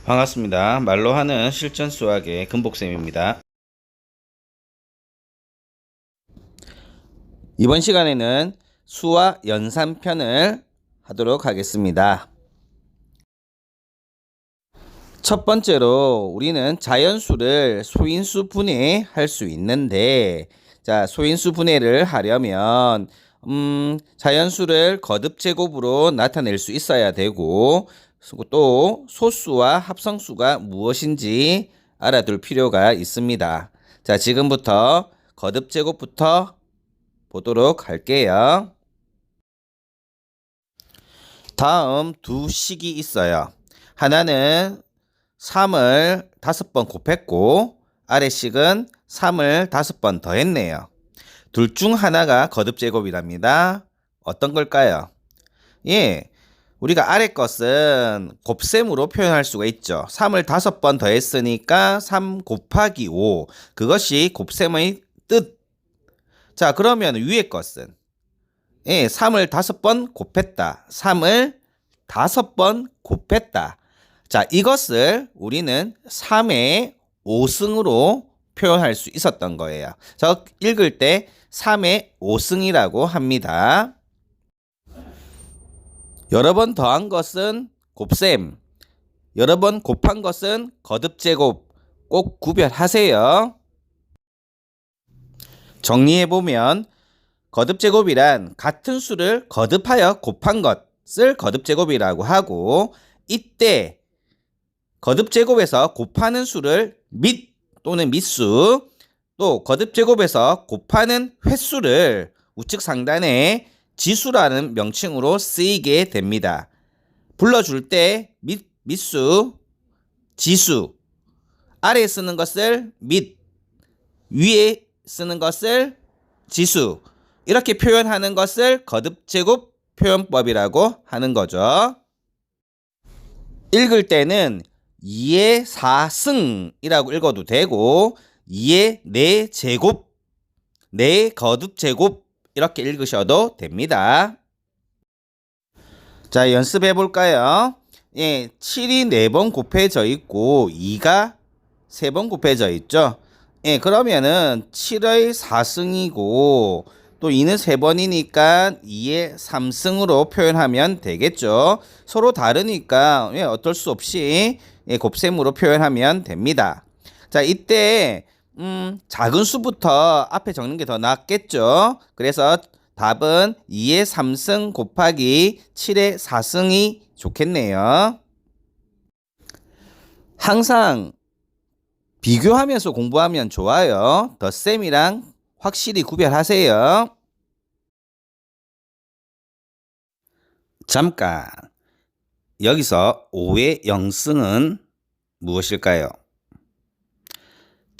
반갑습니다. 말로 하는 실전 수학의 금복쌤입니다. 이번 시간에는 수와 연산편을 하도록 하겠습니다. 첫 번째로 우리는 자연수를 소인수 분해할 수 있는데, 소인수 분해를 하려면 자연수를 거듭제곱으로 나타낼 수 있어야 되고, 또 소수와 합성수가 무엇인지 알아둘 필요가 있습니다. 지금부터 거듭제곱부터 보도록 할게요. 다음 두 식이 있어요. 하나는 3을 5번 곱했고 아래 식은 3을 5번 더했네요. 둘 중 하나가 거듭제곱이랍니다. 어떤 걸까요? 우리가 아래 것은 곱셈으로 표현할 수가 있죠. 3을 5번 더했으니까 3 곱하기 5. 그것이 곱셈의 뜻. 그러면 위에 것은 3을 5번 곱했다. 3을 5번 곱했다. 이것을 우리는 3의 5승으로 표현할 수 있었던 거예요. 읽을 때 3의 5승이라고 합니다. 여러 번 더한 것은 곱셈, 여러 번 곱한 것은 거듭제곱. 꼭 구별하세요. 정리해보면 거듭제곱이란 같은 수를 거듭하여 곱한 것을 거듭제곱이라고 하고, 이때 거듭제곱에서 곱하는 수를 밋 또는 밋수, 또 거듭제곱에서 곱하는 횟수를 우측 상단에 지수라는 명칭으로 쓰이게 됩니다. 불러줄 때 밋수, 지수, 아래에 쓰는 것을 밋, 위에 쓰는 것을 지수, 이렇게 표현하는 것을 거듭제곱 표현법이라고 하는 거죠. 읽을 때는 2의 4승이라고 읽어도 되고 2의 4제곱, 4거듭제곱 이렇게 읽으셔도 됩니다. 연습해 볼까요? 7이 4번 곱해져 있고 2가 3번 곱해져 있죠. 그러면은 7의 4승이고 또 2는 3번이니까 2의 3승으로 표현하면 되겠죠. 서로 다르니까 어쩔 수 없이 곱셈으로 표현하면 됩니다. 이때 작은 수부터 앞에 적는 게 더 낫겠죠. 그래서 답은 2의 3승 곱하기 7의 4승이 좋겠네요. 항상 비교하면서 공부하면 좋아요. 덧셈이랑 확실히 구별하세요. 잠깐, 여기서 5의 0승은 무엇일까요?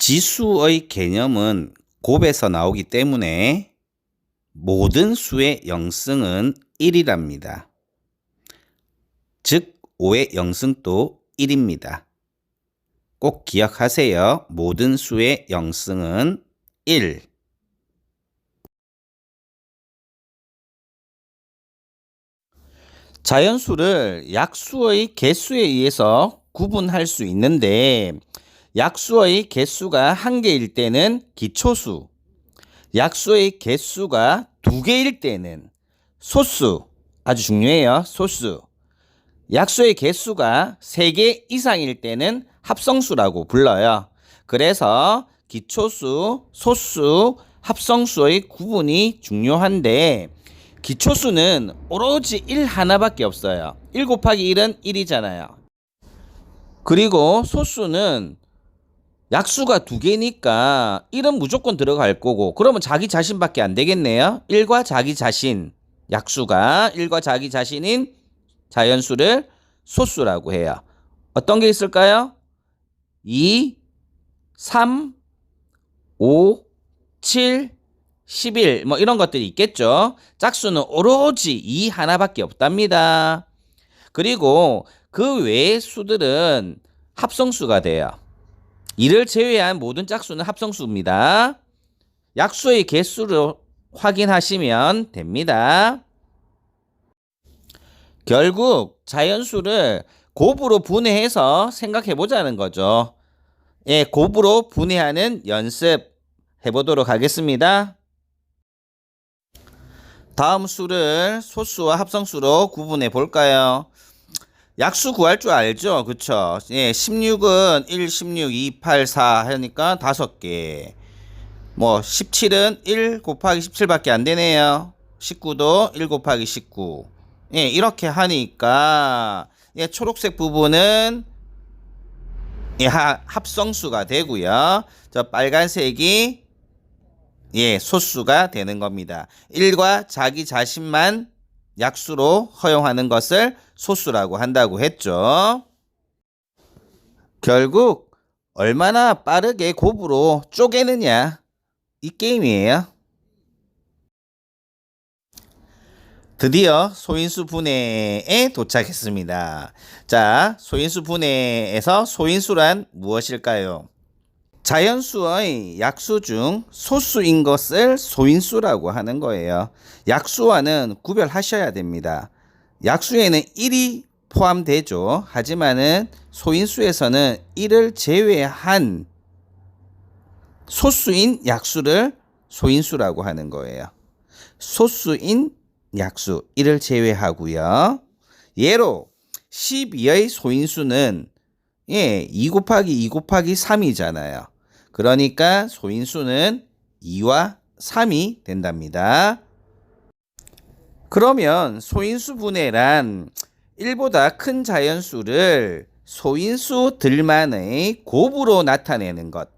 지수의 개념은 곱에서 나오기 때문에 모든 수의 0승은 1이랍니다. 즉 5의 0승도 1입니다. 꼭 기억하세요. 모든 수의 0승은 1. 자연수를 약수의 개수에 의해서 구분할 수 있는데, 약수의 개수가 1개일 때는 기초수, 약수의 개수가 2개일 때는 소수, 아주 중요해요. 소수. 약수의 개수가 3개 이상일 때는 합성수라고 불러요. 그래서 기초수, 소수, 합성수의 구분이 중요한데, 기초수는 오로지 1 하나밖에 없어요. 1 곱하기 1은 1이잖아요. 그리고 소수는 약수가 2개니까 1은 무조건 들어갈 거고, 그러면 자기 자신밖에 안 되겠네요. 1과 자기 자신, 약수가 1과 자기 자신인 자연수를 소수라고 해요. 어떤 게 있을까요? 2, 3, 5, 7, 11 이런 것들이 있겠죠. 짝수는 오로지 2 하나밖에 없답니다. 그리고 그 외의 수들은 합성수가 돼요. 이를 제외한 모든 짝수는 합성수입니다. 약수의 개수를 확인하시면 됩니다. 결국 자연수를 곱으로 분해해서 생각해 보자는 거죠. 예, 곱으로 분해하는 연습 해보도록 하겠습니다. 다음 수를 소수와 합성수로 구분해 볼까요? 약수 구할 줄 알죠? 그쵸? 예, 16은 1, 16, 2, 8, 4 하니까 5개. 뭐 17은 1 곱하기 17밖에 안 되네요. 19도 1 곱하기 19. 예, 이렇게 하니까 예, 초록색 부분은 예, 합성수가 되고요. 저 빨간색이 예, 소수가 되는 겁니다. 1과 자기 자신만 약수로 허용하는 것을 소수라고 한다고 했죠. 결국 얼마나 빠르게 곱으로 쪼개느냐 이 게임이에요. 드디어 소인수 분해에 도착했습니다. 자, 소인수 분해에서 소인수란 무엇일까요? 자연수의 약수 중 소수인 것을 소인수라고 하는 거예요. 약수와는 구별하셔야 됩니다. 약수에는 1이 포함되죠. 하지만은 소인수에서는 1을 제외한 소수인 약수를 소인수라고 하는 거예요. 소수인 약수 1을 제외하고요. 예로 12의 소인수는 2 곱하기 2 곱하기 3이잖아요. 그러니까 소인수는 2와 3이 된답니다. 그러면 소인수 분해란 1보다 큰 자연수를 소인수들만의 곱으로 나타내는 것.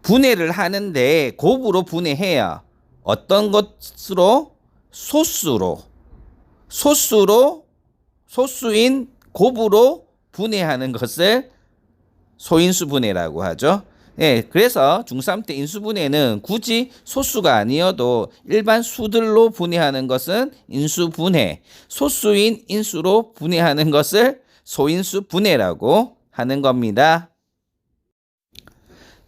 분해를 하는데 곱으로 분해해요. 어떤 것으로? 소수로. 소수인 곱으로 분해하는 것을 소인수 분해라고 하죠. 예, 그래서 중3 때 인수분해는 굳이 소수가 아니어도 일반 수들로 분해하는 것은 인수분해, 소수인 인수로 분해하는 것을 소인수 분해라고 하는 겁니다.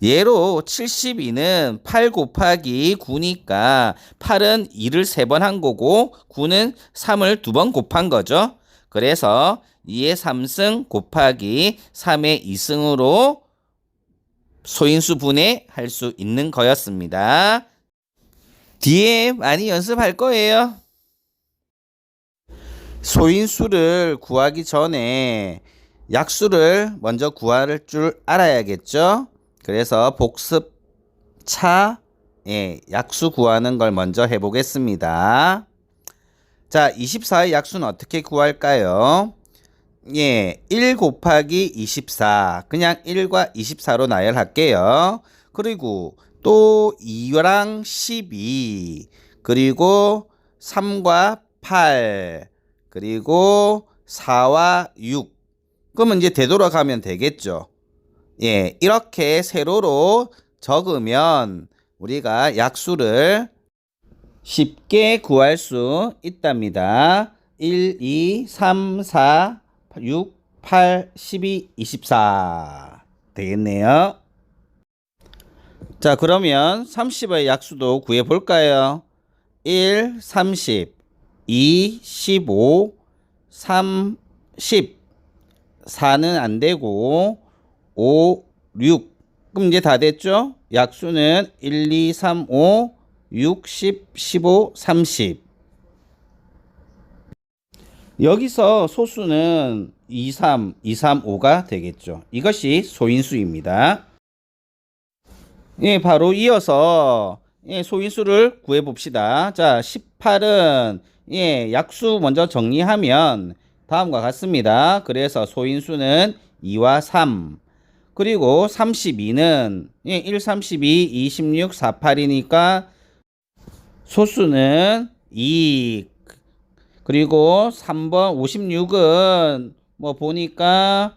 예로 72는 8 곱하기 9니까 8은 2를 3번 한 거고 9는 3을 2번 곱한 거죠. 그래서 2의 3승 곱하기 3의 2승으로 소인수 분해할 수 있는 거였습니다. 뒤에 많이 연습할 거예요. 소인수를 구하기 전에 약수를 먼저 구할 줄 알아야겠죠. 그래서 복습차 약수 구하는 걸 먼저 해보겠습니다. 자, 24의 약수는 어떻게 구할까요? 1 곱하기 24. 그냥 1과 24로 나열할게요. 그리고 또 2랑 12. 그리고 3과 8. 그리고 4와 6. 그러면 이제 되돌아가면 되겠죠. 이렇게 세로로 적으면 우리가 약수를 쉽게 구할 수 있답니다. 1, 2, 3, 4, 6, 8, 12, 24 되겠네요. 자, 그러면 30의 약수도 구해볼까요? 1, 30, 2, 15, 3, 10, 4는 안되고 5, 6. 그럼 이제 다 됐죠? 약수는 1, 2, 3, 5, 6, 10, 15, 30. 여기서 소수는 2, 3, 2, 3, 5가 되겠죠. 이것이 소인수입니다. 바로 이어서 소인수를 구해봅시다. 자, 18은 약수 먼저 정리하면 다음과 같습니다. 그래서 소인수는 2와 3. 그리고 32는 1, 32, 26, 48이니까 소수는 2. 그리고 3번 56은 뭐 보니까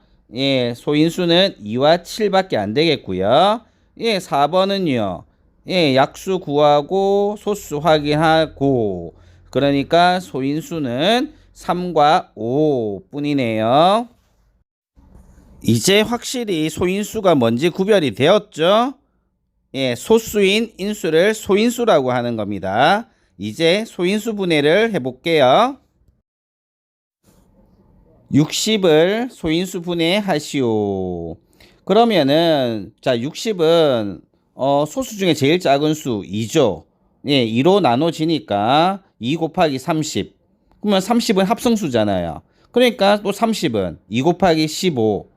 소인수는 2와 7밖에 안 되겠고요. 4번은요. 약수 구하고 소수 확인하고 그러니까 소인수는 3과 5 뿐이네요. 이제 확실히 소인수가 뭔지 구별이 되었죠? 소수인 인수를 소인수라고 하는 겁니다. 이제 소인수 분해를 해볼게요. 60을 소인수 분해하시오. 그러면은 자 60은 소수 중에 제일 작은 수 2죠. 예, 2로 나눠지니까 2 곱하기 30. 그러면 30은 합성수잖아요. 그러니까 또 30은 2 곱하기 15.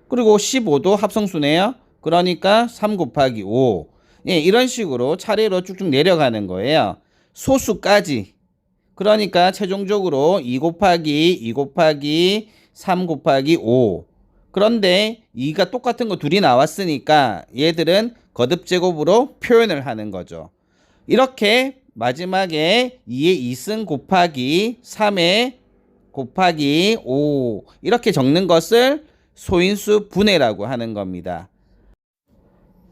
그리고 15도 합성수네요. 그러니까 3 곱하기 5. 예, 이런 식으로 차례로 쭉쭉 내려가는 거예요. 소수까지. 그러니까 최종적으로 2 곱하기 2 곱하기 3 곱하기 5. 그런데 2가 똑같은 거 둘이 나왔으니까 얘들은 거듭제곱으로 표현을 하는 거죠. 이렇게 마지막에 2의 2승 곱하기 3의 곱하기 5 이렇게 적는 것을 소인수 분해라고 하는 겁니다.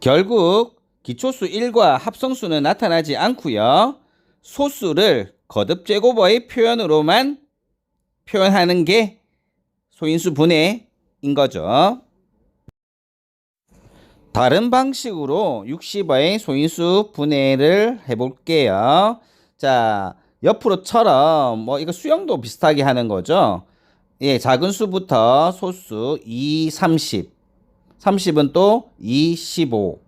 결국 기초수 1과 합성수는 나타나지 않고요. 소수를 거듭제곱어의 표현으로만 표현하는 게 소인수 분해인 거죠. 다른 방식으로 60어의 소인수 분해를 해볼게요. 자, 옆으로처럼 뭐 이거 수형도 비슷하게 하는 거죠. 예, 작은 수부터 소수 2, 30. 30은 또 2, 15.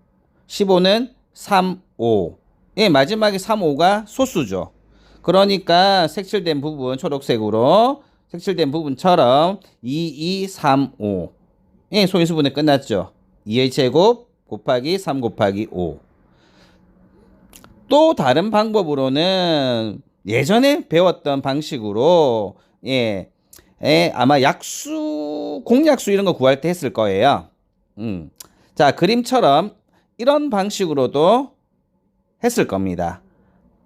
15는 3, 5. 예, 마지막에 3, 5가 소수죠. 그러니까 색칠된 부분 초록색으로 색칠된 부분처럼 2, 2, 3, 5. 예, 소인수 분해 끝났죠. 2의 제곱 곱하기 3 곱하기 5. 또 다른 방법으로는 예전에 배웠던 방식으로 아마 약수, 공약수 이런 거 구할 때 했을 거예요. 자, 그림처럼 이런 방식으로도 했을 겁니다.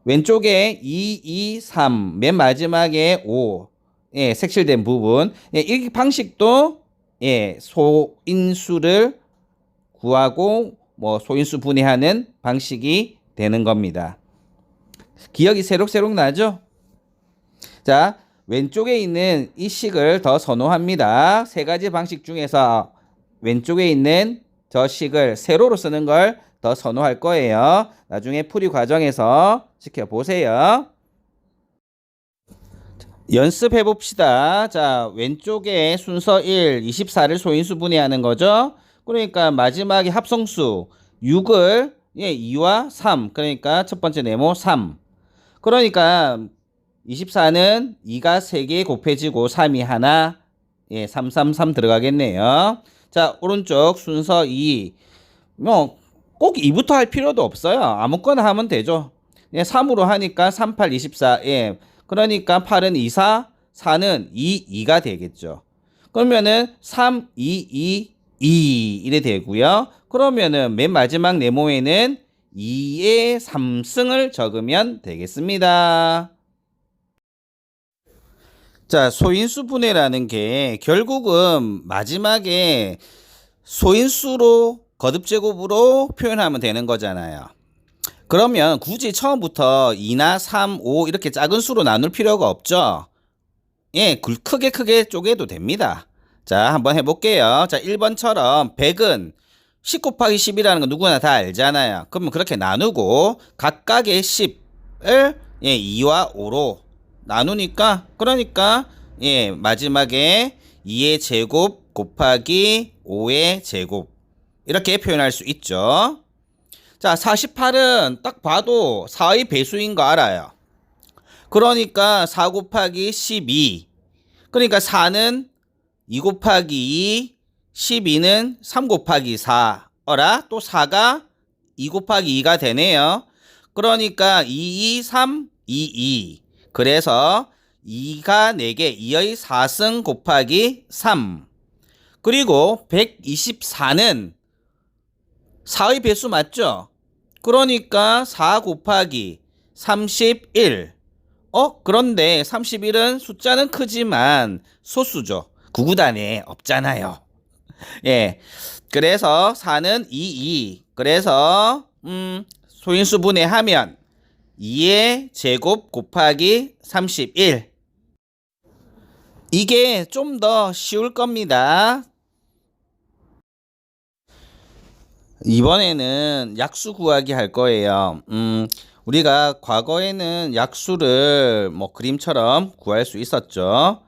왼쪽에 2, 2, 3, 맨 마지막에 5, 색칠된 부분. 이 방식도 소인수를 구하고 뭐 소인수 분해하는 방식이 되는 겁니다. 기억이 새록새록 나죠? 자, 왼쪽에 있는 이 식을 더 선호합니다. 세 가지 방식 중에서 왼쪽에 있는 저 식을 세로로 쓰는 걸 더 선호할 거예요. 나중에 풀이 과정에서 지켜보세요. 연습해 봅시다. 자, 왼쪽에 순서 1, 24를 소인수 분해하는 거죠. 그러니까 마지막에 합성수 6을 2와 3. 그러니까 첫 번째 네모 3. 그러니까 24는 2가 3개 곱해지고 3이 하나. 3, 3, 3 들어가겠네요. 자, 오른쪽 순서 2. 꼭 2부터 할 필요도 없어요. 아무거나 하면 되죠. 3으로 하니까 3, 8, 24. 그러니까 8은 2, 4, 4는 2, 2가 되겠죠. 그러면은 3, 2, 2, 2 이래 되고요. 그러면은 맨 마지막 네모에는 2의 3승을 적으면 되겠습니다. 자, 소인수 분해라는 게 결국은 마지막에 소인수로 거듭제곱으로 표현하면 되는 거잖아요. 그러면 굳이 처음부터 2나 3, 5 이렇게 작은 수로 나눌 필요가 없죠. 크게 쪼개도 됩니다. 자, 한번 해볼게요. 자, 1번처럼 100은 10 곱하기 10이라는 거 누구나 다 알잖아요. 그러면 그렇게 나누고 각각의 10을 2와 5로 나누니까 그러니까 마지막에 2의 제곱 곱하기 5의 제곱 이렇게 표현할 수 있죠. 자, 48은 딱 봐도 4의 배수인 거 알아요. 그러니까 4 곱하기 12. 그러니까 4는 2 곱하기 2, 12는 3 곱하기 4. 또 4가 2 곱하기 2가 되네요. 그러니까 2, 2, 3, 2, 2. 그래서 2가 4개, 2의 4승 곱하기 3. 그리고 124는 4의 배수 맞죠? 그러니까 4 곱하기 31. 그런데 31은 숫자는 크지만 소수죠. 구구단에 없잖아요. 그래서 4는 2, 2. 그래서 소인수 분해하면 2의 제곱 곱하기 31. 이게 좀 더 쉬울 겁니다. 이번에는 약수 구하기 할 거예요. 우리가 과거에는 약수를 뭐 그림처럼 구할 수 있었죠.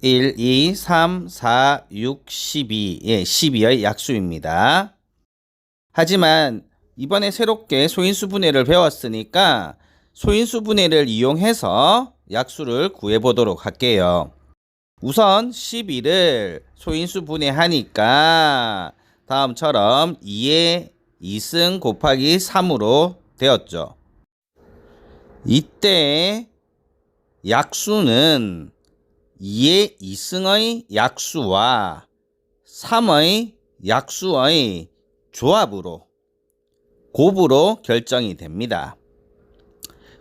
1, 2, 3, 4, 6, 12. 예, 12의 약수입니다. 하지만 이번에 새롭게 소인수 분해를 배웠으니까 소인수 분해를 이용해서 약수를 구해보도록 할게요. 우선 12를 소인수 분해하니까 다음처럼 2의 2승 곱하기 3으로 되었죠. 이때 약수는 2의 2승의 약수와 3의 약수의 조합으로 곱으로 결정이 됩니다.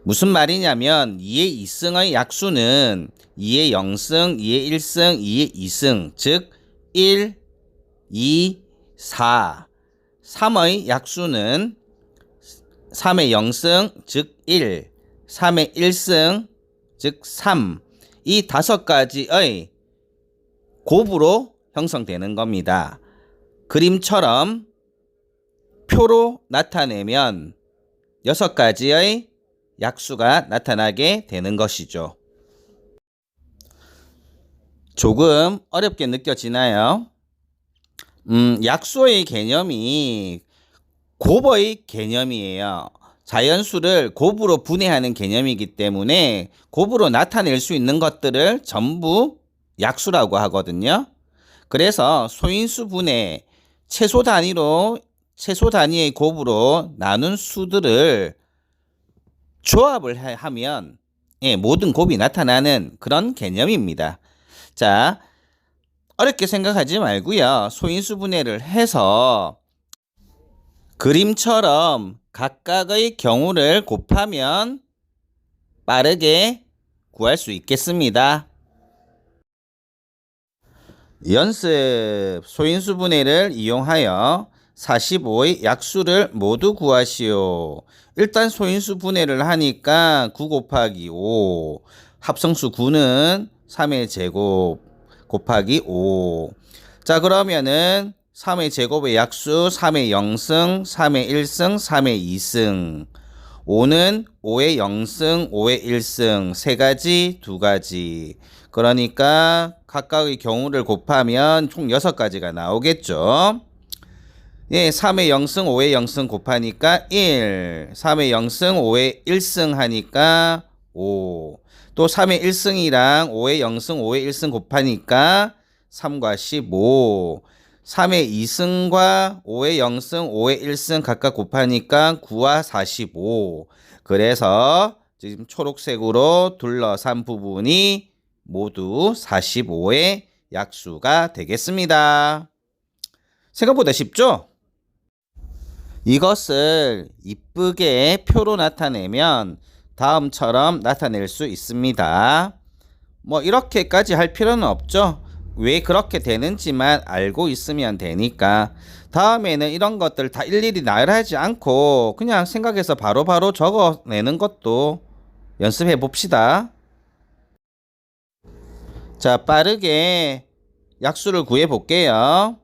무슨 말이냐면 2의 2승의 약수는 2의 0승, 2의 1승, 2의 2승, 즉 1, 2, 4. 3의 약수는 3의 0승, 즉 1, 3의 1승, 즉 3. 이 5가지의 곱으로 형성되는 겁니다. 그림처럼 표로 나타내면 6가지의 약수가 나타나게 되는 것이죠. 조금 어렵게 느껴지나요? 약수의 개념이 곱의 개념이에요. 자연수를 곱으로 분해하는 개념이기 때문에 곱으로 나타낼 수 있는 것들을 전부 약수라고 하거든요. 그래서 소인수 분해, 최소 단위의 곱으로 나눈 수들을 조합을 하면 모든 곱이 나타나는 그런 개념입니다. 자, 어렵게 생각하지 말고요. 소인수 분해를 해서 그림처럼 각각의 경우를 곱하면 빠르게 구할 수 있겠습니다. 연습 소인수 분해를 이용하여 45의 약수를 모두 구하시오. 일단 소인수 분해를 하니까 9 곱하기 5, 합성수 9는 3의 제곱 곱하기 5. 자, 그러면은 3의 제곱의 약수 3의 0승, 3의 1승, 3의 2승. 5는 5의 0승, 5의 1승, 3가지, 2가지. 그러니까 각각의 경우를 곱하면 총 6가지가 나오겠죠. 예, 3의 0승, 5의 0승 곱하니까 1. 3의 0승, 5의 1승 하니까 5. 또 3의 1승이랑 5의 0승, 5의 1승 곱하니까 3과 15. 3의 2승과 5의 0승, 5의 1승 각각 곱하니까 9와 45. 그래서 지금 초록색으로 둘러싼 부분이 모두 45의 약수가 되겠습니다. 생각보다 쉽죠? 이것을 이쁘게 표로 나타내면 다음처럼 나타낼 수 있습니다. 뭐 이렇게까지 할 필요는 없죠. 왜 그렇게 되는지만 알고 있으면 되니까 다음에는 이런 것들 다 일일이 나열하지 않고 그냥 생각해서 바로바로 적어내는 것도 연습해 봅시다. 자, 빠르게 약수를 구해 볼게요.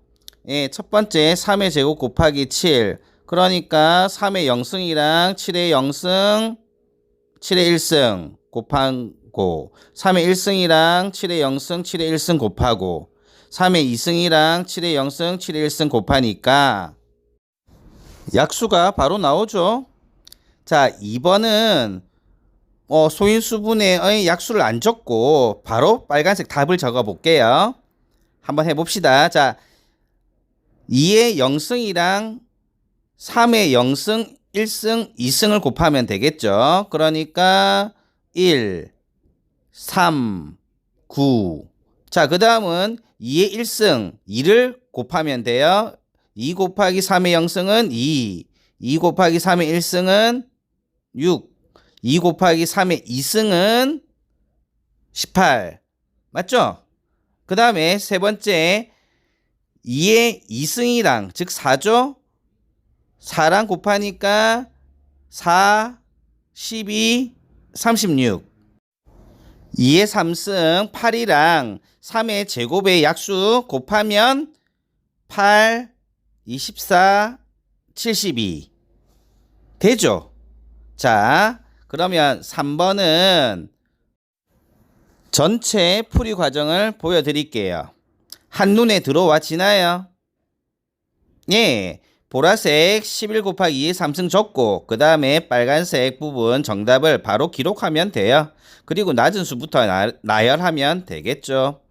예, 첫 번째 3의 제곱 곱하기 7. 그러니까 3의 0승이랑 7의 0승, 7의 1승 곱하고 3의 1승이랑 7의 0승, 7의 1승 곱하고 3의 2승이랑 7의 0승, 7의 1승 곱하니까 약수가 바로 나오죠. 자, 2번은 소인수분해의 약수를 안 적고 바로 빨간색 답을 적어 볼게요. 한번 해봅시다. 자, 2의 0승이랑 3의 0승, 1승, 2승을 곱하면 되겠죠. 그러니까 1, 3, 9. 자, 그 다음은 2의 1승, 2를 곱하면 돼요. 2 곱하기 3의 0승은 2, 2 곱하기 3의 1승은 6, 2 곱하기 3의 2승은 18. 맞죠? 그 다음에 세 번째 2의 2승이랑 즉 4죠? 4랑 곱하니까 4, 12, 36. 2의 3승 8이랑 3의 제곱의 약수 곱하면 8, 24, 72. 되죠? 자, 그러면 3번은 전체 풀이 과정을 보여드릴게요. 한눈에 들어와지나요? 예, 보라색 11 곱하기 2의 3승 적고 그 다음에 빨간색 부분 정답을 바로 기록하면 돼요. 그리고 낮은 수부터 나열하면 되겠죠.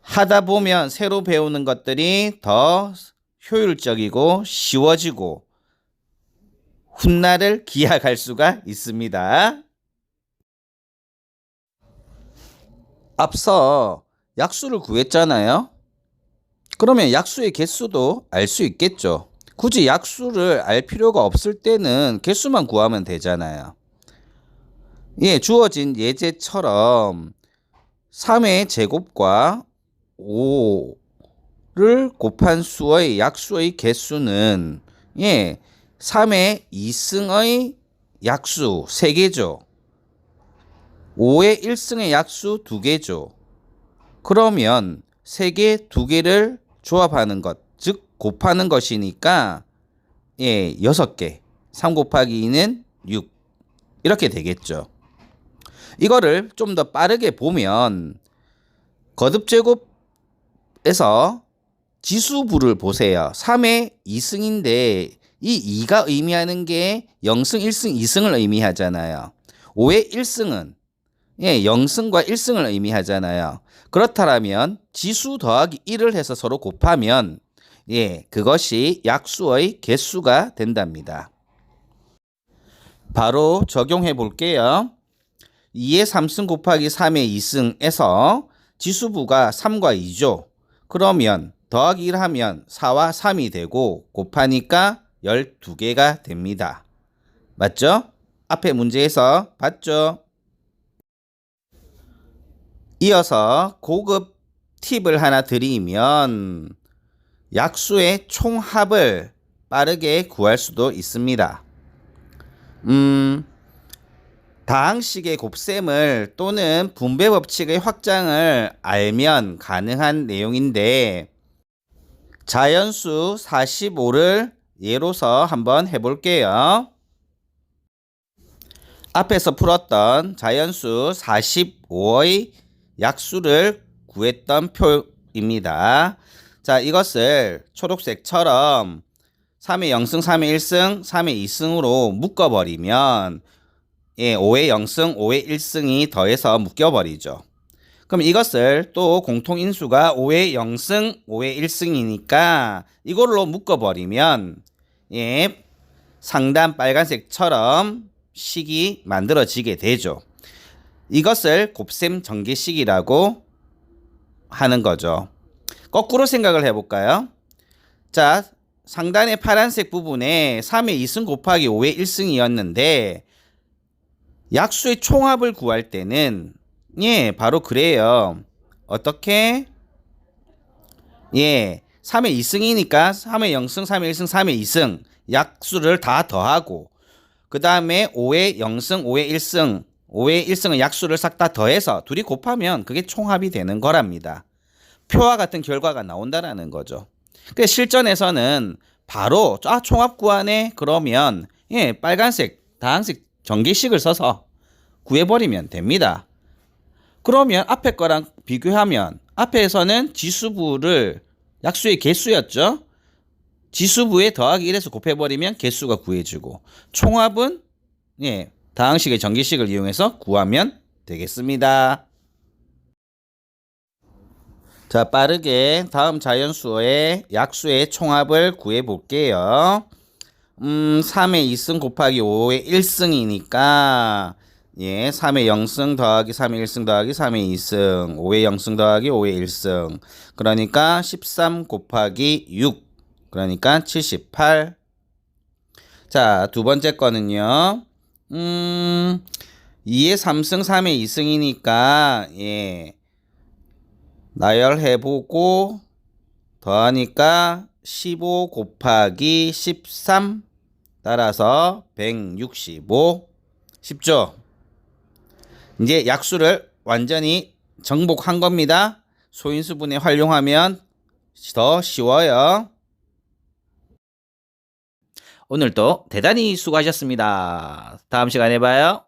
하다 보면 새로 배우는 것들이 더 효율적이고 쉬워지고 훗날을 기약할 수가 있습니다. 앞서 약수를 구했잖아요. 그러면 약수의 개수도 알 수 있겠죠. 굳이 약수를 알 필요가 없을 때는 개수만 구하면 되잖아요. 예, 주어진 예제처럼 3의 제곱과 5를 곱한 수의 약수의 개수는 3의 2승의 약수 3개죠. 5의 1승의 약수 2개죠. 그러면 3개, 2개를 조합하는 것, 즉 곱하는 것이니까 6개. 3 곱하기 2는 6. 이렇게 되겠죠. 이거를 좀 더 빠르게 보면 거듭제곱에서 지수부를 보세요. 3의 2승인데 이 2가 의미하는 게 0승, 1승, 2승을 의미하잖아요. 5의 1승은 0승과 1승을 의미하잖아요. 그렇다면 지수 더하기 1을 해서 서로 곱하면 그것이 약수의 개수가 된답니다. 바로 적용해 볼게요. 2의 3승 곱하기 3의 2승에서 지수부가 3과 2죠. 그러면 더하기 1 하면 4와 3이 되고 곱하니까 12개가 됩니다. 맞죠? 앞에 문제에서 봤죠? 이어서 고급 팁을 하나 드리면 약수의 총합을 빠르게 구할 수도 있습니다. 다항식의 곱셈을 또는 분배 법칙의 확장을 알면 가능한 내용인데 자연수 45를 예로서 한번 해볼게요. 앞에서 풀었던 자연수 45의 약수를 구했던 표입니다. 자, 이것을 초록색처럼 3의 0승, 3의 1승, 3의 2승으로 묶어버리면 5의 0승, 5의 1승이 더해서 묶여버리죠. 그럼 이것을 또 공통인수가 5의 0승, 5의 1승이니까 이걸로 묶어버리면 상단 빨간색처럼 식이 만들어지게 되죠. 이것을 곱셈 전개식이라고 하는 거죠. 거꾸로 생각을 해볼까요? 자, 상단의 파란색 부분에 3의 2승 곱하기 5의 1승이었는데 약수의 총합을 구할 때는 바로 그래요. 어떻게? 3의 2승이니까 3의 0승, 3의 1승, 3의 2승 약수를 다 더하고 그 다음에 5의 0승, 5의 1승, 5의 1승의 약수를 싹 다 더해서 둘이 곱하면 그게 총합이 되는 거랍니다. 표와 같은 결과가 나온다라는 거죠. 그래서 실전에서는 바로 총합 구하네 그러면 빨간색 다항식 전개식을 써서 구해버리면 됩니다. 그러면 앞에 거랑 비교하면 앞에서는 지수부를 약수의 개수였죠. 지수부에 더하기 1해서 곱해버리면 개수가 구해지고 총합은 다항식의 전개식을 이용해서 구하면 되겠습니다. 자, 빠르게 다음 자연수의 약수의 총합을 구해 볼게요. 3의 2승 곱하기 5의 1승이니까 3의 0승 더하기 3의 1승 더하기 3의 2승 5의 0승 더하기 5의 1승 그러니까 13 곱하기 6 그러니까 78. 자, 두 번째 거는요. 2의 3승 3의 2승이니까 나열해보고 더하니까 15 곱하기 13 따라서 165. 쉽죠? 이제 약수를 완전히 정복한 겁니다. 소인수분해 활용하면 더 쉬워요. 오늘도 대단히 수고하셨습니다. 다음 시간에 봐요.